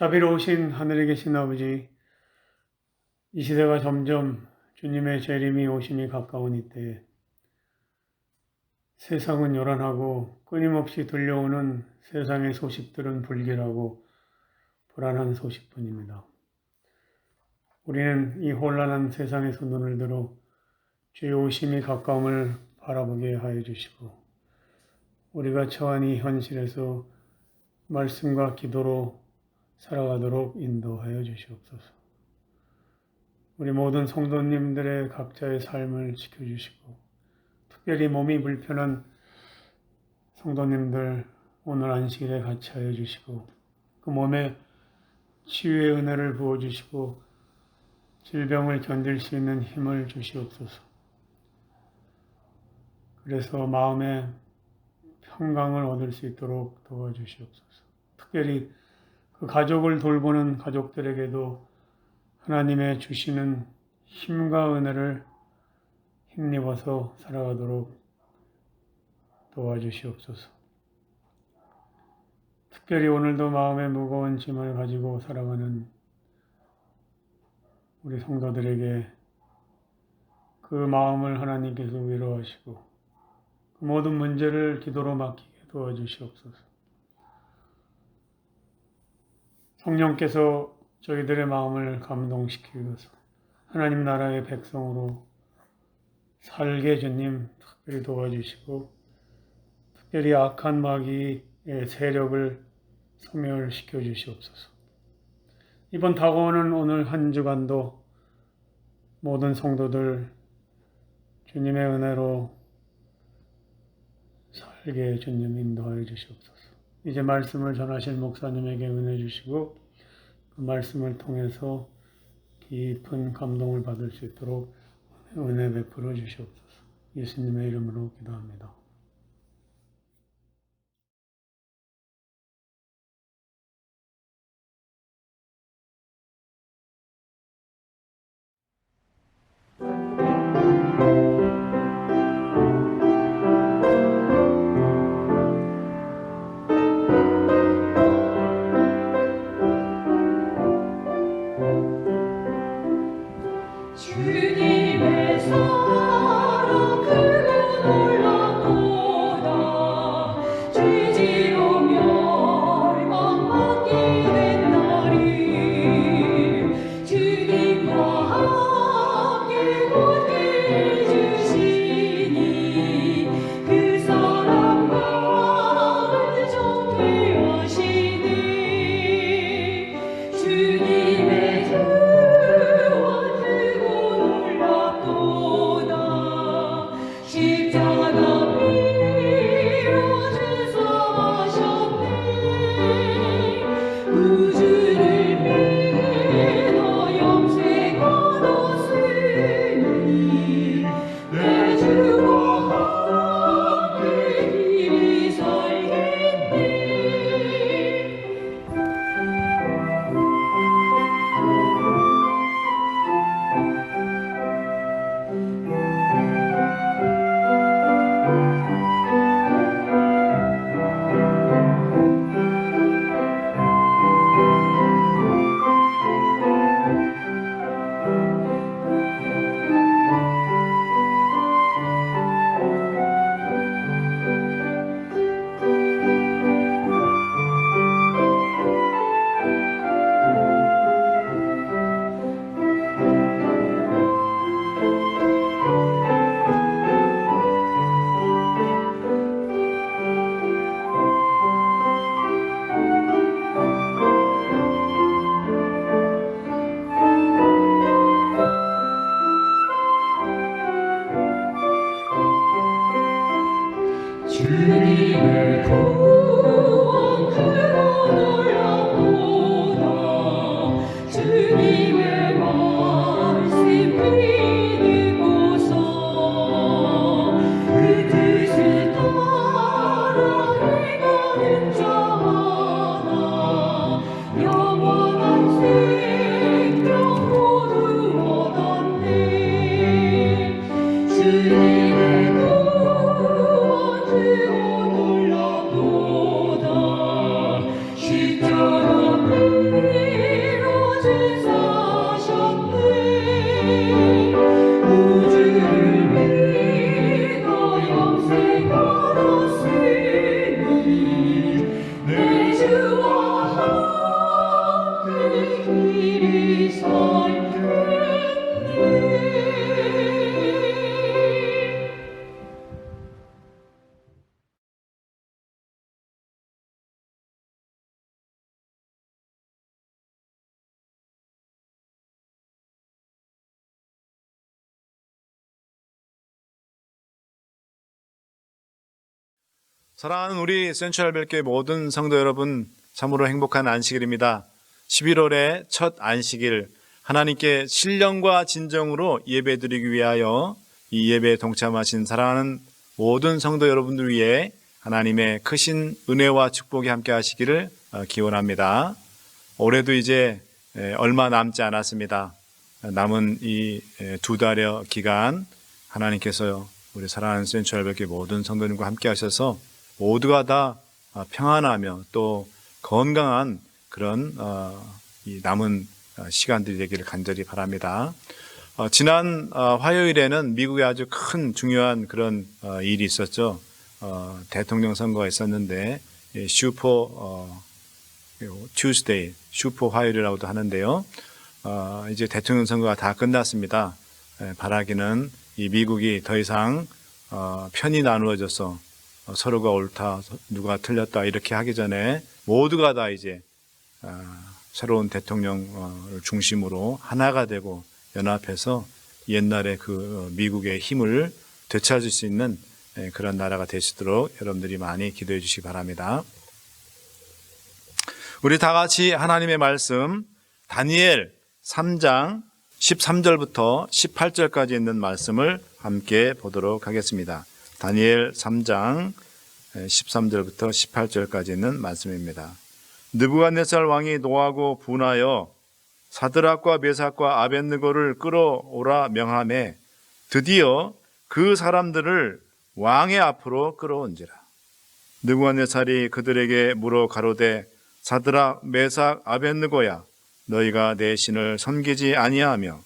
자비로우신 하늘에 계신 아버지, 이 시대가 점점 주님의 재림이 오심이 가까운 이때에 세상은 요란하고 끊임없이 들려오는 세상의 소식들은 불길하고 불안한 소식뿐입니다. 우리는 이 혼란한 세상에서 눈을 들어 주의 오심이 가까움을 바라보게 하여 주시고, 우리가 처한 이 현실에서 말씀과 기도로 살아가도록 인도하여 주시옵소서. 우리 모든 성도님들의 각자의 삶을 지켜주시고, 특별히 몸이 불편한 성도님들 오늘 안식일에 같이 하여 주시고, 그 몸에 치유의 은혜를 부어주시고 질병을 견딜 수 있는 힘을 주시옵소서. 그래서 마음의 평강을 얻을 수 있도록 도와주시옵소서. 특별히 그 가족을 돌보는 가족들에게도 하나님의 주시는 힘과 은혜를 힘입어서 살아가도록 도와주시옵소서. 특별히 오늘도 마음의 무거운 짐을 가지고 살아가는 우리 성도들에게 그 마음을 하나님께서 위로하시고 그 모든 문제를 기도로 맡기게 도와주시옵소서. 성령께서 저희들의 마음을 감동시키셔서 하나님 나라의 백성으로 살게 주님 특별히 도와주시고, 특별히 악한 마귀의 세력을 소멸시켜 주시옵소서. 이번 다가오는 오늘 한 주간도 모든 성도들 주님의 은혜로 살게 주님 인도하여 주시옵소서. 이제 말씀을 전하실 목사님에게 은혜 주시고 그 말씀을 통해서 깊은 감동을 받을 수 있도록 은혜 베풀어 주시옵소서. 예수님의 이름으로 기도합니다. 주님의 사랑 크고 놀랍도다. 죄지로 멸망받기는 날이 주님과 함께 굳게 해주시니 그 사랑과 은총케 하시니 주님의 십자가 피로 주사하셨네. 우주를 믿어 영생 얻었으니 내 주와 함께 길이 살겠네. 주님의 구원 크고 놀랍도다. 주님의 말씀 믿고서 그 뜻을 따라 행하는 자 하나 영원한 생명 모두 얻었네. 주님의 구원 크고 놀랍도다. 십자가 사랑하는 우리 센트럴별교회 모든 성도 여러분, 참으로 행복한 안식일입니다. 11월의 첫 안식일, 하나님께 신령과 진정으로 예배드리기 위하여 이 예배에 동참하신 사랑하는 모든 성도 여러분들 위해 하나님의 크신 은혜와 축복이 함께 하시기를 기원합니다. 올해도 이제 얼마 남지 않았습니다. 남은 이 2달여 기간 하나님께서 우리 사랑하는 센트럴별교회 모든 성도님과 함께 하셔서 모두가 다 평안하며 또 건강한 그런 이 남은 시간들이 되기를 간절히 바랍니다. 지난 화요일에는 미국에 아주 큰 중요한 그런 일이 있었죠. 대통령 선거가 있었는데 슈퍼 투스데이, 슈퍼 화요일이라고도 하는데요. 이제 대통령 선거가 다 끝났습니다. 바라기는 이 미국이 더 이상 편이 나누어져서 서로가 옳다, 누가 틀렸다 이렇게 하기 전에 모두가 다 이제 새로운 대통령을 중심으로 하나가 되고 연합해서 옛날에 그 미국의 힘을 되찾을 수 있는 그런 나라가 되시도록 여러분들이 많이 기도해 주시기 바랍니다. 우리 다 같이 하나님의 말씀 다니엘 3장 13절부터 18절까지 있는 말씀을 함께 보도록 하겠습니다. 다니엘 3장 13절부터 18절까지 있는 말씀입니다. 느부갓네살 왕이 노하고 분하여 사드락과 메삭과 아벳느고를 끌어오라 명하매 드디어 그 사람들을 왕의 앞으로 끌어온지라. 느부갓네살이 그들에게 물어 가로되 사드락 메삭 아벳느고야 너희가 내 신을 섬기지 아니하며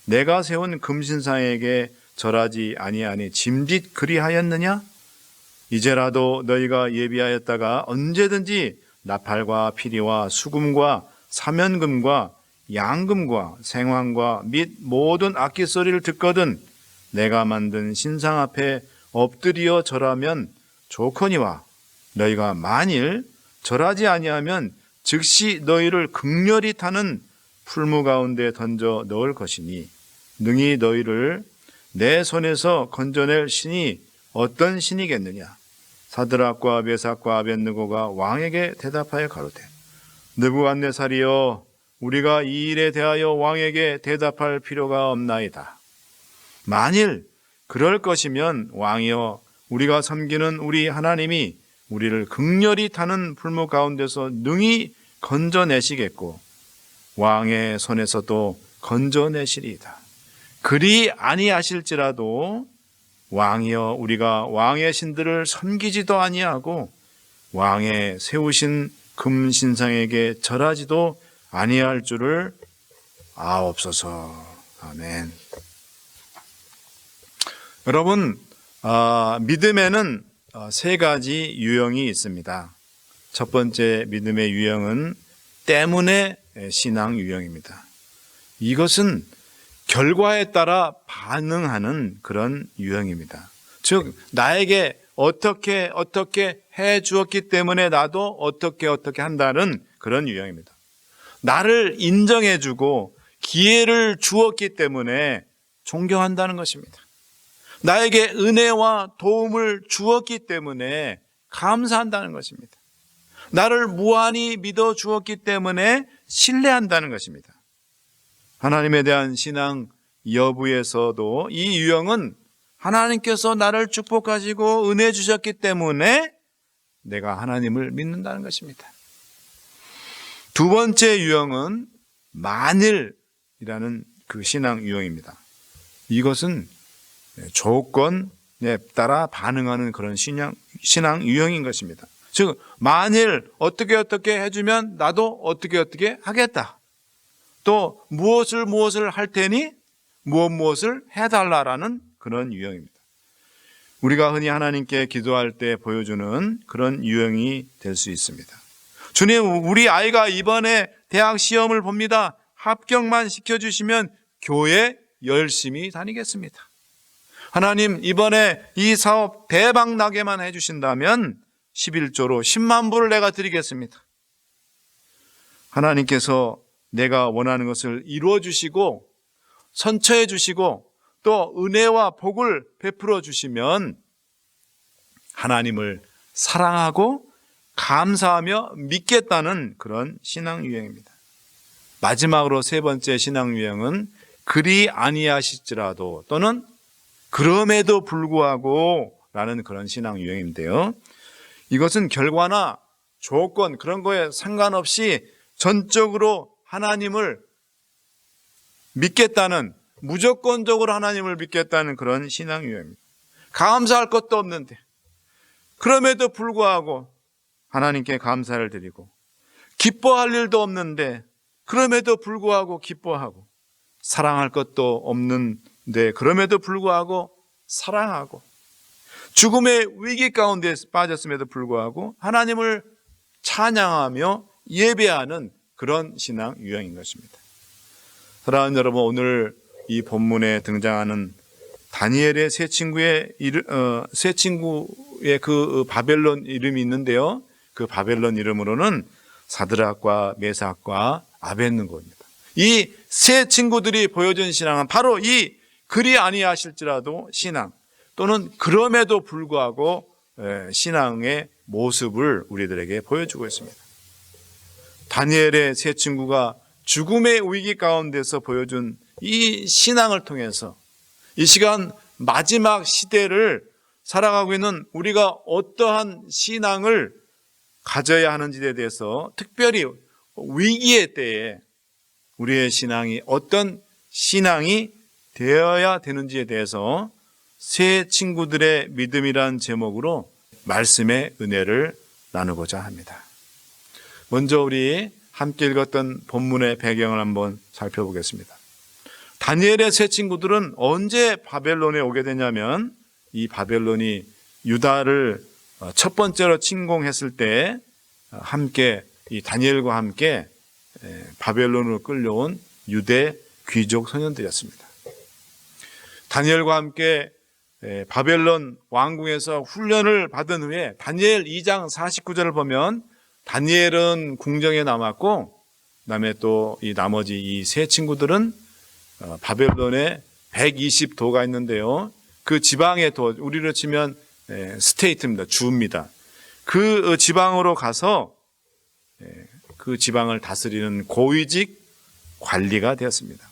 내가 세운 금신상에게 절하지 아니하니 짐짓 그리하였느냐? 이제라도 너희가 예비하였다가 언제든지 나팔과 피리와 수금과 사면금과 양금과 생황과 및 모든 악기 소리를 듣거든 내가 만든 신상 앞에 엎드려 절하면 좋거니와 너희가 만일 절하지 아니하면 즉시 너희를 극렬히 타는 풀무 가운데 던져 넣을 것이니 능히 너희를 내 손에서 건져낼 신이 어떤 신이겠느냐? 사드락과 메삭과 아벳느고가 왕에게 대답하여 가로되 느부갓네살이여 우리가 이 일에 대하여 왕에게 대답할 필요가 없나이다. 만일 그럴 것이면 왕이여 우리가 섬기는 우리 하나님이 우리를 극렬히 타는 풀무 가운데서 능히 건져내시겠고 왕의 손에서도 건져내시리이다. 그리 아니하실지라도 왕이여 우리가 왕의 신들을 섬기지도 아니하고 왕의 세우신 금신상에게 절하지도 아니할 줄을 아옵소서. 아멘. 여러분, 믿음에는 세 가지 유형이 있습니다. 첫 번째 믿음의 유형은 때문에 신앙 유형입니다. 이것은 결과에 따라 반응하는 그런 유형입니다. 즉 나에게 어떻게 해 주었기 때문에 나도 어떻게 한다는 그런 유형입니다. 나를 인정해 주고 기회를 주었기 때문에 존경한다는 것입니다. 나에게 은혜와 도움을 주었기 때문에 감사한다는 것입니다. 나를 무한히 믿어 주었기 때문에 신뢰한다는 것입니다. 하나님에 대한 신앙 여부에서도 이 유형은 하나님께서 나를 축복하시고 은혜 주셨기 때문에 내가 하나님을 믿는다는 것입니다. 두 번째 유형은 만일이라는 그 신앙 유형입니다. 이것은 조건에 따라 반응하는 그런 신앙 유형인 것입니다. 즉 만일 어떻게 해주면 나도 어떻게 하겠다. 또 무엇을 할 테니 무엇을 해달라라는 그런 유형입니다. 우리가 흔히 하나님께 기도할 때 보여주는 그런 유형이 될 수 있습니다. 주님, 우리 아이가 이번에 대학 시험을 봅니다. 합격만 시켜주시면 교회 열심히 다니겠습니다. 하나님, 이번에 이 사업 대박 나게만 해주신다면 11조로 10만 불을 내가 드리겠습니다. 하나님께서 내가 원하는 것을 이루어 주시고 선처해 주시고 또 은혜와 복을 베풀어 주시면 하나님을 사랑하고 감사하며 믿겠다는 그런 신앙 유형입니다. 마지막으로 세 번째 신앙 유형은 그리 아니하실지라도 또는 그럼에도 불구하고 라는 그런 신앙 유형인데요. 이것은 결과나 조건 그런 거에 상관없이 전적으로 하나님을 믿겠다는, 무조건적으로 하나님을 믿겠다는 그런 신앙 유형입니다. 감사할 것도 없는데 그럼에도 불구하고 하나님께 감사를 드리고, 기뻐할 일도 없는데 그럼에도 불구하고 기뻐하고, 사랑할 것도 없는데 그럼에도 불구하고 사랑하고, 죽음의 위기 가운데 빠졌음에도 불구하고 하나님을 찬양하며 예배하는 그런 신앙 유형인 것입니다. 사랑하는 여러분, 오늘 이 본문에 등장하는 다니엘의 세 친구의 그 바벨론 이름이 있는데요. 그 바벨론 이름으로는 사드락과 메삭과 아벳느고입니다. 이 세 친구들이 보여준 신앙은 바로 이 그리 아니하실지라도 신앙, 또는 그럼에도 불구하고 신앙의 모습을 우리들에게 보여주고 있습니다. 다니엘의 세 친구가 죽음의 위기 가운데서 보여준 이 신앙을 통해서 이 시간 마지막 시대를 살아가고 있는 우리가 어떠한 신앙을 가져야 하는지에 대해서, 특별히 위기의 때에 우리의 신앙이 어떤 신앙이 되어야 되는지에 대해서 세 친구들의 믿음이란 제목으로 말씀의 은혜를 나누고자 합니다. 먼저 우리 함께 읽었던 본문의 배경을 한번 살펴보겠습니다. 다니엘의 세 친구들은 언제 바벨론에 오게 되냐면, 이 바벨론이 유다를 첫 번째로 침공했을 때 함께 이 다니엘과 함께 바벨론으로 끌려온 유대 귀족 소년들이었습니다. 다니엘과 함께 바벨론 왕궁에서 훈련을 받은 후에 다니엘 2장 49절을 보면 다니엘은 궁정에 남았고, 그다음에 또 이 나머지 이 세 친구들은 바벨론에 120도가 있는데요. 그 지방의 도, 우리로 치면 스테이트입니다. 주입니다. 그 지방으로 가서 그 지방을 다스리는 고위직 관리가 되었습니다.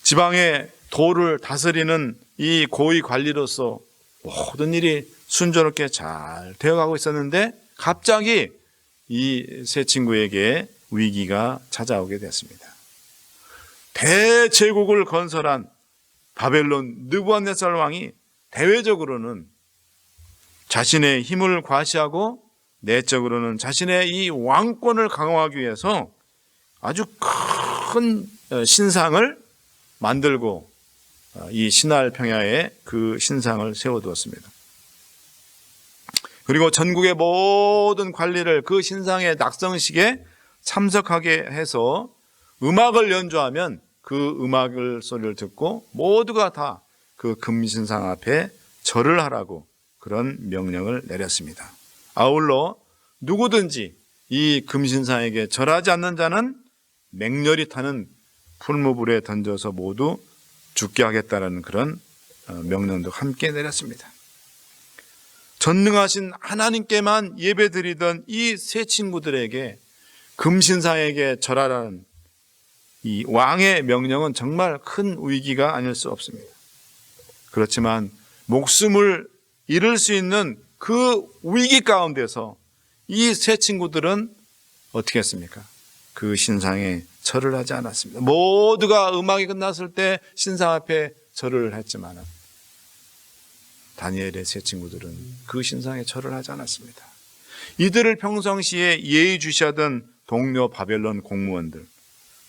지방의 도를 다스리는 이 고위 관리로서 모든 일이 순조롭게 잘 되어가고 있었는데, 갑자기 이 세 친구에게 위기가 찾아오게 되었습니다. 대제국을 건설한 바벨론 느부갓네살 왕이 대외적으로는 자신의 힘을 과시하고 내적으로는 자신의 이 왕권을 강화하기 위해서 아주 큰 신상을 만들고 이 신할 평야에 그 신상을 세워두었습니다. 그리고 전국의 모든 관리를 그 신상의 낙성식에 참석하게 해서 음악을 연주하면 그 음악을 소리를 듣고 모두가 다 그 금신상 앞에 절을 하라고 그런 명령을 내렸습니다. 아울러 누구든지 이 금신상에게 절하지 않는 자는 맹렬히 타는 풀무불에 던져서 모두 죽게 하겠다는 그런 명령도 함께 내렸습니다. 전능하신 하나님께만 예배드리던 이 세 친구들에게 금신상에게 절하라는 이 왕의 명령은 정말 큰 위기가 아닐 수 없습니다. 그렇지만 목숨을 잃을 수 있는 그 위기 가운데서 이 세 친구들은 어떻게 했습니까? 그 신상에 절을 하지 않았습니다. 모두가 음악이 끝났을 때 신상 앞에 절을 했지만 다니엘의 세 친구들은 그 신상에 절을 하지 않았습니다. 이들을 평상시에 예의주시하던 동료 바벨론 공무원들,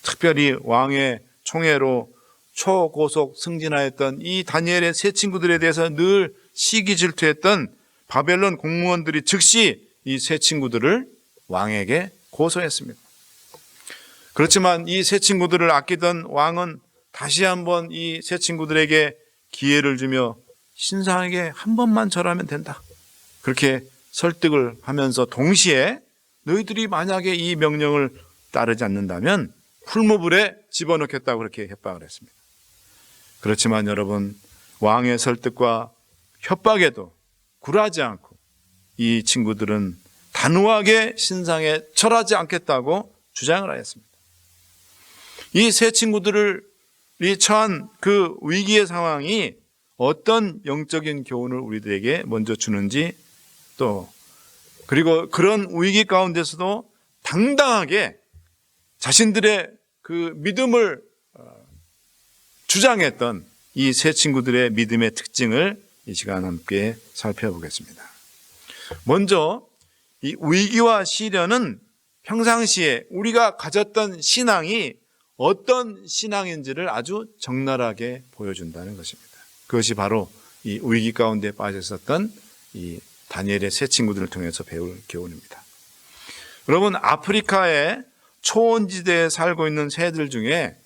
특별히 왕의 총애로 초고속 승진하였던 이 다니엘의 세 친구들에 대해서 늘 시기 질투했던 바벨론 공무원들이 즉시 이 세 친구들을 왕에게 고소했습니다. 그렇지만 이 세 친구들을 아끼던 왕은 다시 한번 이 세 친구들에게 기회를 주며 신상에게 한 번만 절하면 된다, 그렇게 설득을 하면서 동시에 너희들이 만약에 이 명령을 따르지 않는다면 풀무불에 집어넣겠다고 그렇게 협박을 했습니다. 그렇지만 여러분, 왕의 설득과 협박에도 굴하지 않고 이 친구들은 단호하게 신상에 절하지 않겠다고 주장을 하였습니다. 이 세 친구들이 처한 그 위기의 상황이 어떤 영적인 교훈을 우리들에게 먼저 주는지, 또 그리고 그런 위기 가운데서도 당당하게 자신들의 그 믿음을 주장했던 이 세 친구들의 믿음의 특징을 이 시간 함께 살펴보겠습니다. 먼저 이 위기와 시련은 평상시에 우리가 가졌던 신앙이 어떤 신앙인지를 아주 적나라하게 보여준다는 것입니다. 그것이 바로 이 위기 가운데 빠져 있었던 이 다니엘의 세 친구들을 통해서 배울 교훈입니다. 여러분, 아프리카의 초원지대에 살고 있는 새들 중에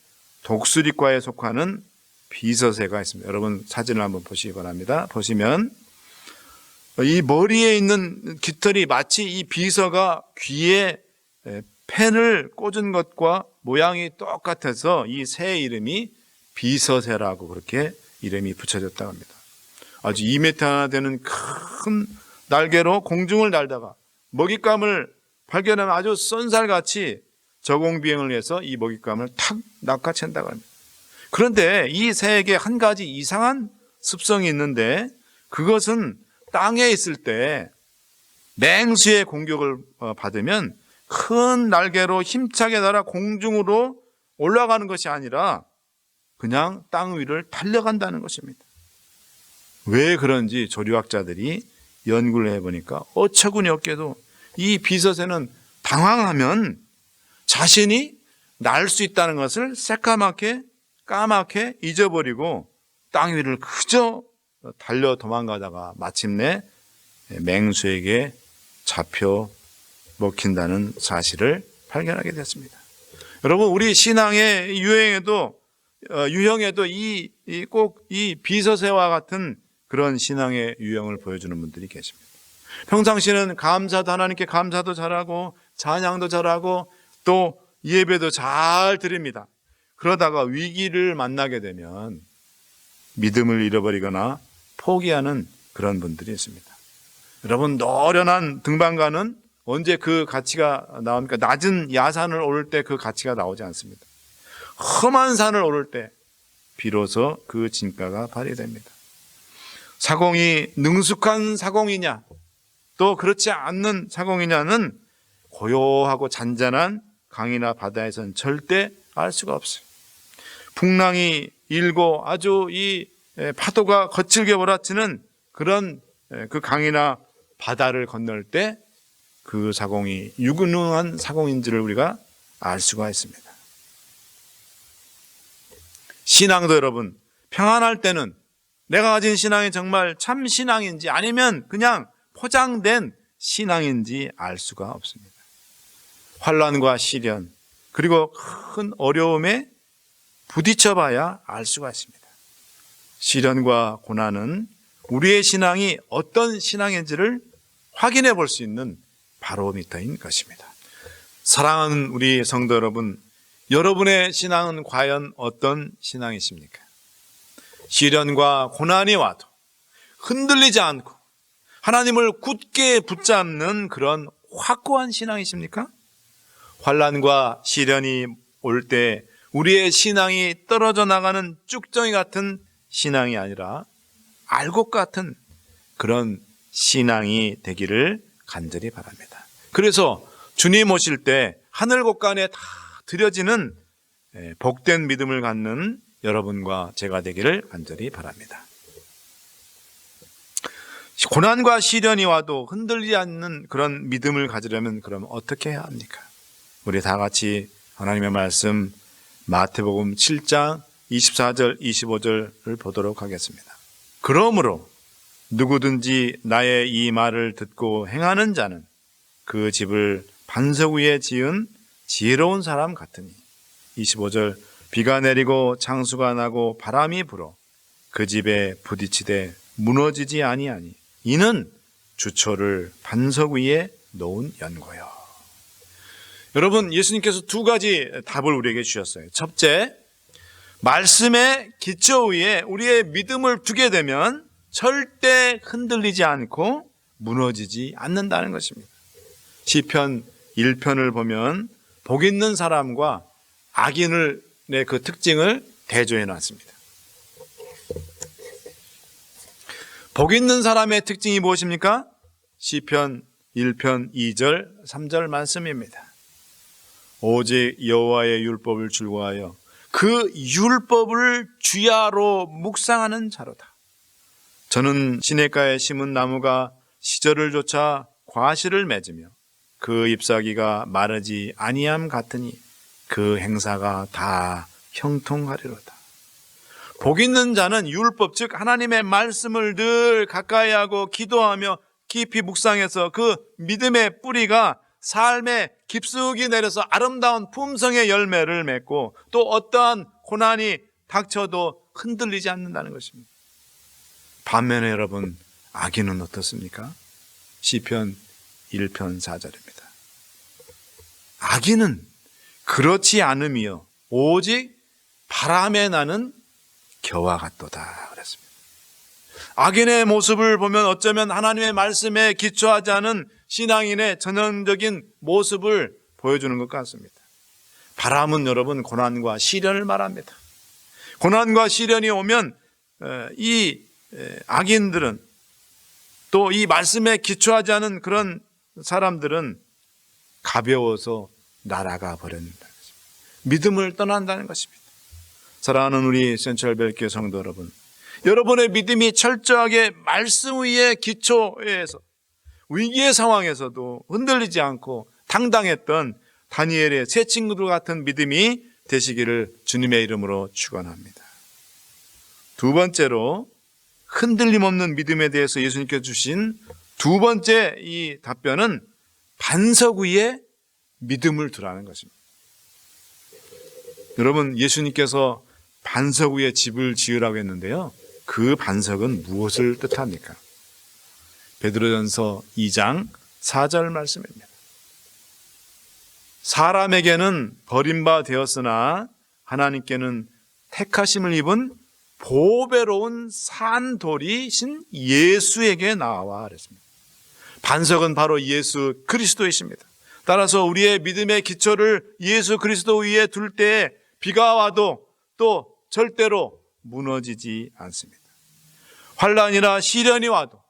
독수리과에 속하는 비서새가 있습니다. 여러분 사진을 한번 보시기 바랍니다. 보시면 이 머리에 있는 깃털이 마치 이 비서가 귀에 펜을 꽂은 것과 모양이 똑같아서 이 새 이름이 비서새라고 그렇게 이름이 붙여졌다고 합니다. 아주 2m나 되는 큰 날개로 공중을 날다가 먹잇감을 발견하면 아주 쏜살같이 저공비행을 해서 이 먹잇감을 탁 낚아챈다고 합니다. 그런데 이 새에게 한 가지 이상한 습성이 있는데, 그것은 땅에 있을 때 맹수의 공격을 받으면 큰 날개로 힘차게 날아 공중으로 올라가는 것이 아니라 그냥 땅 위를 달려간다는 것입니다. 왜 그런지 조류학자들이 연구를 해보니까 어처구니 없게도 이 비서새는 당황하면 자신이 날 수 있다는 것을 새까맣게 까맣게 잊어버리고 땅 위를 그저 달려 도망가다가 마침내 맹수에게 잡혀 먹힌다는 사실을 발견하게 됐습니다. 여러분, 우리 신앙의 유형에도 꼭 이 비서새와 같은 그런 신앙의 유형을 보여주는 분들이 계십니다. 평상시에는 감사도, 하나님께 감사도 잘하고 찬양도 잘하고 또 예배도 잘 드립니다. 그러다가 위기를 만나게 되면 믿음을 잃어버리거나 포기하는 그런 분들이 있습니다. 여러분, 노련한 등반가는 언제 그 가치가 나옵니까? 낮은 야산을 오를 때 그 가치가 나오지 않습니다. 험한 산을 오를 때 비로소 그 진가가 발휘됩니다. 사공이 능숙한 사공이냐 또 그렇지 않는 사공이냐는 고요하고 잔잔한 강이나 바다에서는 절대 알 수가 없어요. 풍랑이 일고 아주 이 파도가 거칠게 몰아치는 그런 그 강이나 바다를 건널 때 그 사공이 유능한 사공인지를 우리가 알 수가 있습니다. 신앙도 여러분, 평안할 때는 내가 가진 신앙이 정말 참 신앙인지 아니면 그냥 포장된 신앙인지 알 수가 없습니다. 환난과 시련 그리고 큰 어려움에 부딪혀봐야 알 수가 있습니다. 시련과 고난은 우리의 신앙이 어떤 신앙인지를 확인해 볼 수 있는 바로미터인 것입니다. 사랑하는 우리 성도 여러분, 여러분의 신앙은 과연 어떤 신앙이십니까? 시련과 고난이 와도 흔들리지 않고 하나님을 굳게 붙잡는 그런 확고한 신앙이십니까? 환난과 시련이 올 때 우리의 신앙이 떨어져 나가는 쭉정이 같은 신앙이 아니라 알곡 같은 그런 신앙이 되기를 간절히 바랍니다. 그래서 주님 오실 때 하늘 곳간에 다 드려지는 복된 믿음을 갖는 여러분과 제가 되기를 간절히 바랍니다. 고난과 시련이 와도 흔들리지 않는 그런 믿음을 가지려면 그럼 어떻게 해야 합니까? 우리 다 같이 하나님의 말씀 마태복음 7장 24절 25절을 보도록 하겠습니다. 그러므로 누구든지 나의 이 말을 듣고 행하는 자는 그 집을 반석 위에 지은 지혜로운 사람 같으니. 25절 비가 내리고 창수가 나고 바람이 불어 그 집에 부딪히되 무너지지 아니하니 이는 주초를 반석 위에 놓은 연고요. 여러분, 예수님께서 두 가지 답을 우리에게 주셨어요. 첫째, 말씀의 기초 위에 우리의 믿음을 두게 되면 절대 흔들리지 않고 무너지지 않는다는 것입니다. 시편 1편을 보면 복 있는 사람과 악인의 그 특징을 대조해 놨습니다. 복 있는 사람의 특징이 무엇입니까? 시편 1편 2절 3절 말씀입니다. 오직 여호와의 율법을 즐거워하여 그 율법을 주야로 묵상하는 자로다. 저는 시냇가에 심은 나무가 시절을 쫓아 과실을 맺으며 그 잎사귀가 마르지 아니함 같으니 그 행사가 다 형통하리로다. 복 있는 자는 율법, 즉 하나님의 말씀을 늘 가까이 하고 기도하며 깊이 묵상해서 그 믿음의 뿌리가 삶에 깊숙이 내려서 아름다운 품성의 열매를 맺고 또 어떠한 고난이 닥쳐도 흔들리지 않는다는 것입니다. 반면에 여러분, 악인은 어떻습니까? 시편 1편 4절입니다. 악인은 그렇지 않으며 오직 바람에 나는 겨와 같도다 그랬습니다. 악인의 모습을 보면 어쩌면 하나님의 말씀에 기초하지 않은 신앙인의 전형적인 모습을 보여주는 것 같습니다. 바람은 여러분 고난과 시련을 말합니다. 고난과 시련이 오면 이 악인들은 또 이 말씀에 기초하지 않은 그런 사람들은 가벼워서 날아가 버린다는 것입니다. 믿음을 떠난다는 것입니다. 사랑하는 우리 센트럴벨교회 성도 여러분, 여러분의 믿음이 철저하게 말씀 위에 기초해서 위기의 상황에서도 흔들리지 않고 당당했던 다니엘의 세 친구들 같은 믿음이 되시기를 주님의 이름으로 축원합니다. 두 번째로 흔들림 없는 믿음에 대해서 예수님께서 주신 두 번째 이 답변은 반석 위에 믿음을 두라는 것입니다. 여러분, 예수님께서 반석 위에 집을 지으라고 했는데요, 그 반석은 무엇을 뜻합니까? 베드로전서 2장 4절 말씀입니다. 사람에게는 버림바 되었으나 하나님께는 택하심을 입은 보배로운 산돌이신 예수에게 나와 그랬습니다. 반석은 바로 예수 그리스도이십니다. 따라서 우리의 믿음의 기초를 예수 그리스도 위에 둘 때 비가 와도 또 절대로 무너지지 않습니다. 환난이나 시련이 와도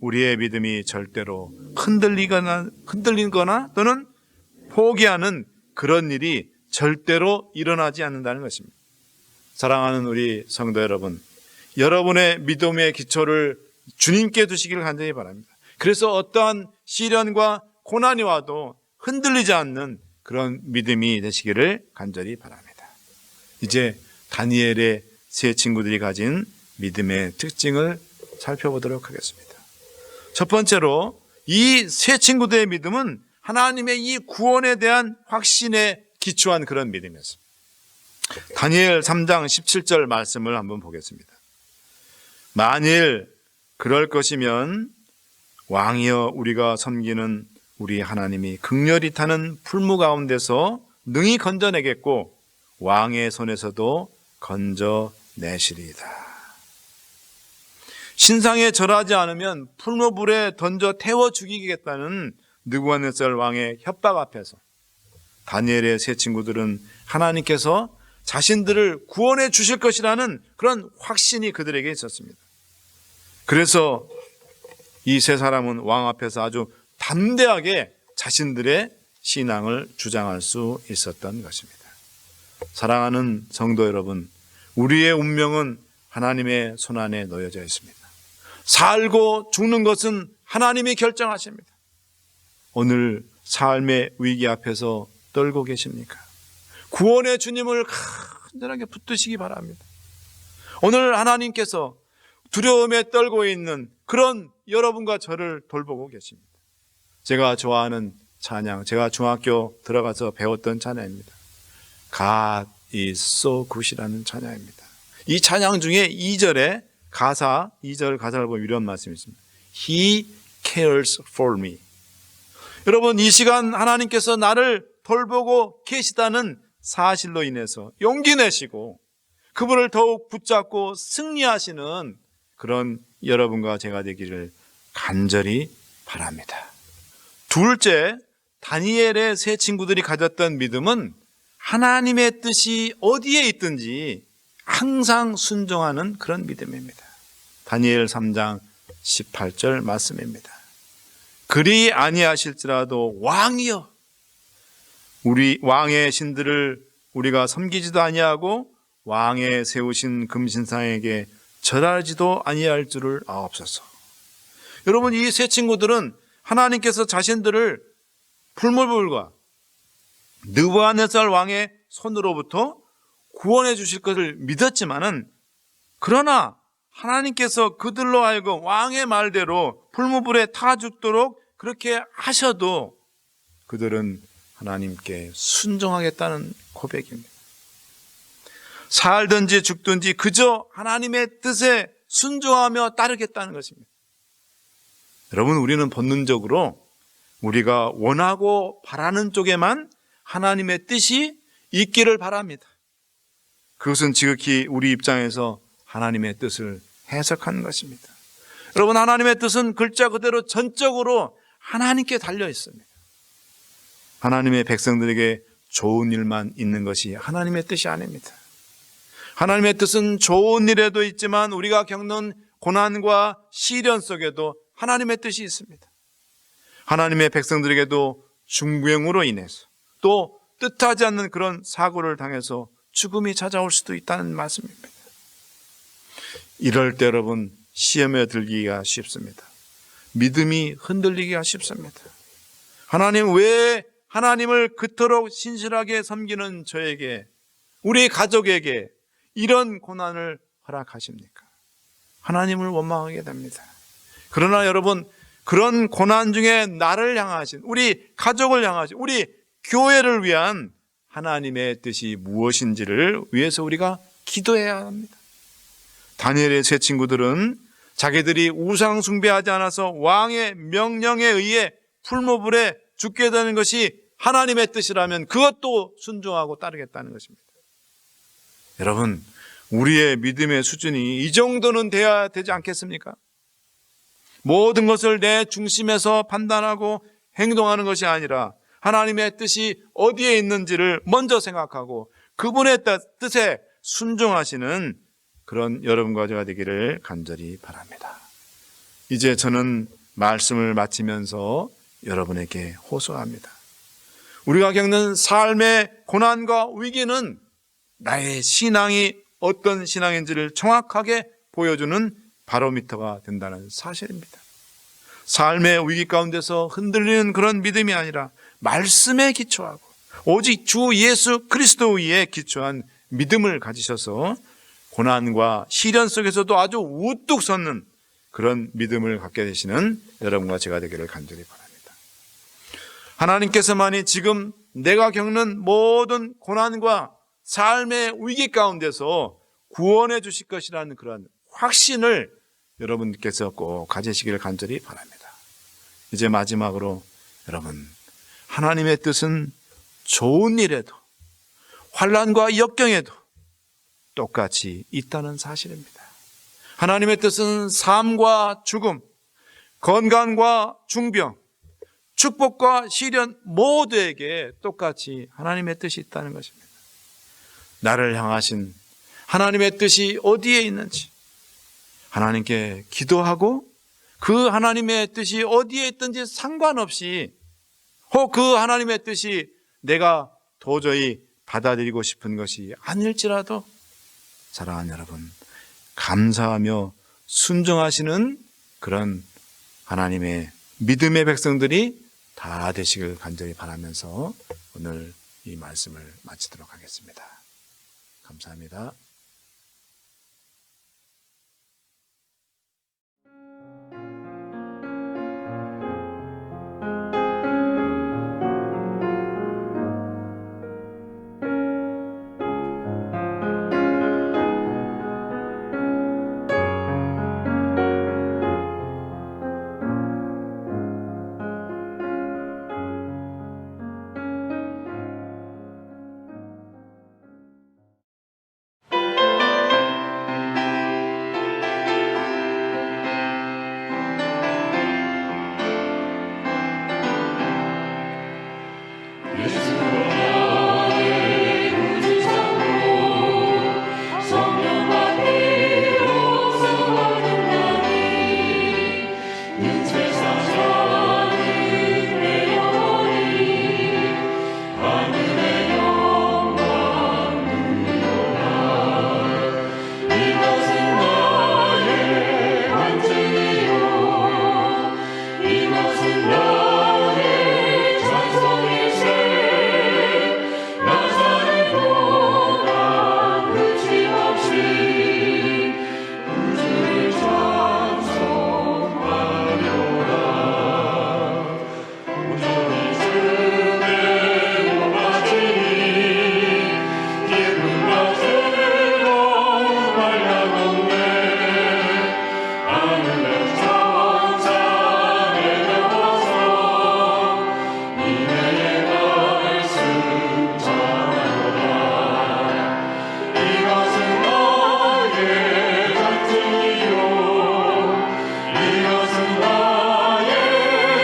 우리의 믿음이 절대로 흔들리거나 또는 포기하는 그런 일이 절대로 일어나지 않는다는 것입니다. 사랑하는 우리 성도 여러분, 여러분의 믿음의 기초를 주님께 두시기를 간절히 바랍니다. 그래서 어떠한 시련과 고난이 와도 흔들리지 않는 그런 믿음이 되시기를 간절히 바랍니다. 이제 다니엘의 세 친구들이 가진 믿음의 특징을 살펴보도록 하겠습니다. 첫 번째로 이 세 친구들의 믿음은 하나님의 이 구원에 대한 확신에 기초한 그런 믿음이었습니다. 다니엘 3장 17절 말씀을 한번 보겠습니다. 만일 그럴 것이면 왕이여 우리가 섬기는 우리 하나님이 극렬히 타는 풀무 가운데서 능히 건져내겠고 왕의 손에서도 건져내시리이다. 신상에 절하지 않으면 풀무불에 던져 태워 죽이겠다는 느부갓네살 왕의 협박 앞에서 다니엘의 세 친구들은 하나님께서 자신들을 구원해 주실 것이라는 그런 확신이 그들에게 있었습니다. 그래서 이 세 사람은 왕 앞에서 아주 담대하게 자신들의 신앙을 주장할 수 있었던 것입니다. 사랑하는 성도 여러분, 우리의 운명은 하나님의 손안에 놓여져 있습니다. 살고 죽는 것은 하나님이 결정하십니다. 오늘 삶의 위기 앞에서 떨고 계십니까? 구원의 주님을 간절하게 붙드시기 바랍니다. 오늘 하나님께서 두려움에 떨고 있는 그런 여러분과 저를 돌보고 계십니다. 제가 좋아하는 찬양, 제가 중학교 들어가서 배웠던 찬양입니다. God is so good이라는 찬양입니다. 이 찬양 중에 2절 가사를 보면 이런 말씀이 있습니다. He cares for me. 여러분, 이 시간 하나님께서 나를 돌보고 계시다는 사실로 인해서 용기 내시고 그분을 더욱 붙잡고 승리하시는 그런 여러분과 제가 되기를 간절히 바랍니다. 둘째, 다니엘의 세 친구들이 가졌던 믿음은 하나님의 뜻이 어디에 있든지 항상 순종하는 그런 믿음입니다. 다니엘 3장 18절 말씀입니다. 그리 아니하실지라도 왕이여, 우리 왕의 신들을 우리가 섬기지도 아니하고 왕의 세우신 금신상에게 절하지도 아니할 줄을 아옵소서. 여러분, 이 세 친구들은 하나님께서 자신들을 풀무불과 느부갓네살 왕의 손으로부터 구원해 주실 것을 믿었지만은, 그러나 하나님께서 그들로 하여금 왕의 말대로 풀무불에 타 죽도록 그렇게 하셔도 그들은 하나님께 순종하겠다는 고백입니다. 살든지 죽든지 그저 하나님의 뜻에 순종하며 따르겠다는 것입니다. 여러분, 우리는 본능적으로 우리가 원하고 바라는 쪽에만 하나님의 뜻이 있기를 바랍니다. 그것은 지극히 우리 입장에서 하나님의 뜻을 해석하는 것입니다. 여러분, 하나님의 뜻은 글자 그대로 전적으로 하나님께 달려 있습니다. 하나님의 백성들에게 좋은 일만 있는 것이 하나님의 뜻이 아닙니다. 하나님의 뜻은 좋은 일에도 있지만 우리가 겪는 고난과 시련 속에도 하나님의 뜻이 있습니다. 하나님의 백성들에게도 중병으로 인해서 또 뜻하지 않는 그런 사고를 당해서 죽음이 찾아올 수도 있다는 말씀입니다. 이럴 때 여러분, 시험에 들기가 쉽습니다. 믿음이 흔들리기가 쉽습니다. 하나님, 왜 하나님을 그토록 신실하게 섬기는 저에게, 우리 가족에게 이런 고난을 허락하십니까? 하나님을 원망하게 됩니다. 그러나 여러분, 그런 고난 중에 나를 향하신, 우리 가족을 향하신, 우리 교회를 위한 하나님의 뜻이 무엇인지를 위해서 우리가 기도해야 합니다. 다니엘의 세 친구들은 자기들이 우상 숭배하지 않아서 왕의 명령에 의해 풀무불에 죽게 되는 것이 하나님의 뜻이라면 그것도 순종하고 따르겠다는 것입니다. 여러분, 우리의 믿음의 수준이 이 정도는 돼야 되지 않겠습니까? 모든 것을 내 중심에서 판단하고 행동하는 것이 아니라 하나님의 뜻이 어디에 있는지를 먼저 생각하고 그분의 뜻에 순종하시는 그런 여러분과 제가 되기를 간절히 바랍니다. 이제 저는 말씀을 마치면서 여러분에게 호소합니다. 우리가 겪는 삶의 고난과 위기는 나의 신앙이 어떤 신앙인지를 정확하게 보여주는 바로미터가 된다는 사실입니다. 삶의 위기 가운데서 흔들리는 그런 믿음이 아니라 말씀에 기초하고 오직 주 예수 그리스도 위에 기초한 믿음을 가지셔서 고난과 시련 속에서도 아주 우뚝 섰는 그런 믿음을 갖게 되시는 여러분과 제가 되기를 간절히 바랍니다. 하나님께서만이 지금 내가 겪는 모든 고난과 삶의 위기 가운데서 구원해 주실 것이라는 그런 확신을 여러분께서 꼭 가지시기를 간절히 바랍니다. 이제 마지막으로 여러분, 하나님의 뜻은 좋은 일에도 환난과 역경에도 똑같이 있다는 사실입니다. 하나님의 뜻은 삶과 죽음, 건강과 중병, 축복과 시련 모두에게 똑같이 하나님의 뜻이 있다는 것입니다. 나를 향하신 하나님의 뜻이 어디에 있는지 하나님께 기도하고 그 하나님의 뜻이 어디에 있든지 상관없이 혹 그 하나님의 뜻이 내가 도저히 받아들이고 싶은 것이 아닐지라도 사랑하는 여러분, 감사하며 순종하시는 그런 하나님의 믿음의 백성들이 다 되시길 간절히 바라면서 오늘 이 말씀을 마치도록 하겠습니다. 감사합니다. 나의 구주시고 성령과 피로 수고하는다니 윤세상 사는 내 영혼이 하늘의 영광 누리노라. 이것은 나의 간증이요 이것은 나의 찬송일세. 나 사는 동안 그침없이 우주를 찬송하려라. 온전히 주께 높아지니 기쁨과 즐거움 말려놓네. 하늘의 천사 내려와서 니네의 말씀 전하노라. 이것은 나의 간증이요 이것은 나의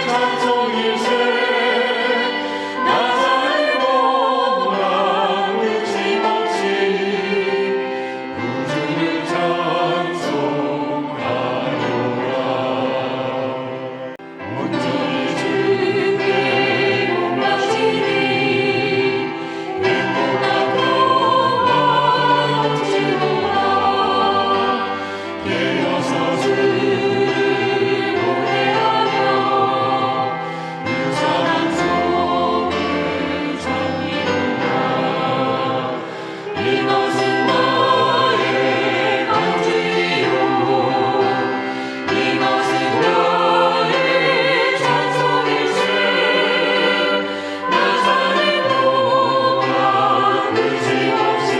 찬송일세. 나 사는 동안 그침없이 우주를 찬송하노라. 온전히 주께 높아지니 행복하고 넘치노라. 깨어서 주를 노래하며 유산한 손을 잡히노라. 이것은 나의 간증이요 이것은 나의 찬송일세. 나 사는 동안 그침없이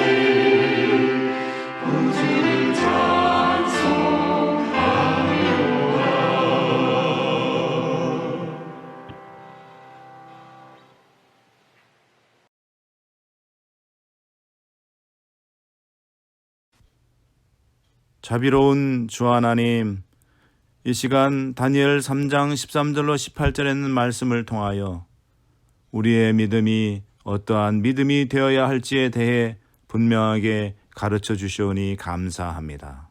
우주를 찬송하노라. 자비로운 주 하나님, 이 시간 다니엘 3장 13절로 18절에 있는 말씀을 통하여 우리의 믿음이 어떠한 믿음이 되어야 할지에 대해 분명하게 가르쳐 주시오니 감사합니다.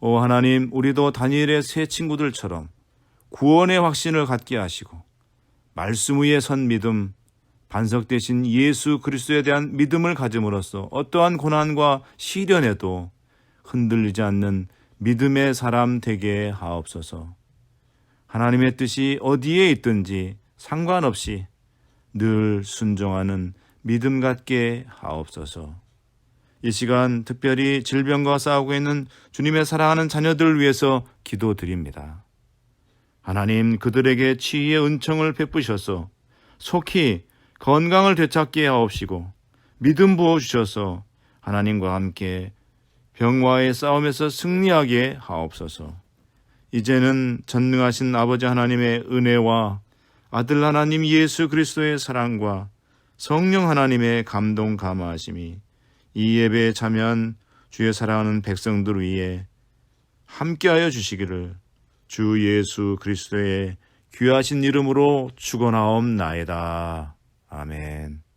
오 하나님, 우리도 다니엘의 세 친구들처럼 구원의 확신을 갖게 하시고 말씀 위에 선 믿음, 반석 대신 예수 그리스도에 대한 믿음을 가짐으로써 어떠한 고난과 시련에도 흔들리지 않는 믿음의 사람 되게 하옵소서. 하나님의 뜻이 어디에 있든지 상관없이 늘 순종하는 믿음 갖게 하옵소서. 이 시간 특별히 질병과 싸우고 있는 주님의 사랑하는 자녀들을 위해서 기도드립니다. 하나님, 그들에게 치유의 은총을 베푸셔서 속히 건강을 되찾게 하옵시고 믿음 부어주셔서 하나님과 함께 병과의 싸움에서 승리하게 하옵소서. 이제는 전능하신 아버지 하나님의 은혜와 아들 하나님 예수 그리스도의 사랑과 성령 하나님의 감동 감화하심이 이 예배에 참여한 주의 사랑하는 백성들 위에 함께하여 주시기를 주 예수 그리스도의 귀하신 이름으로 축원하옵나이다. 아멘.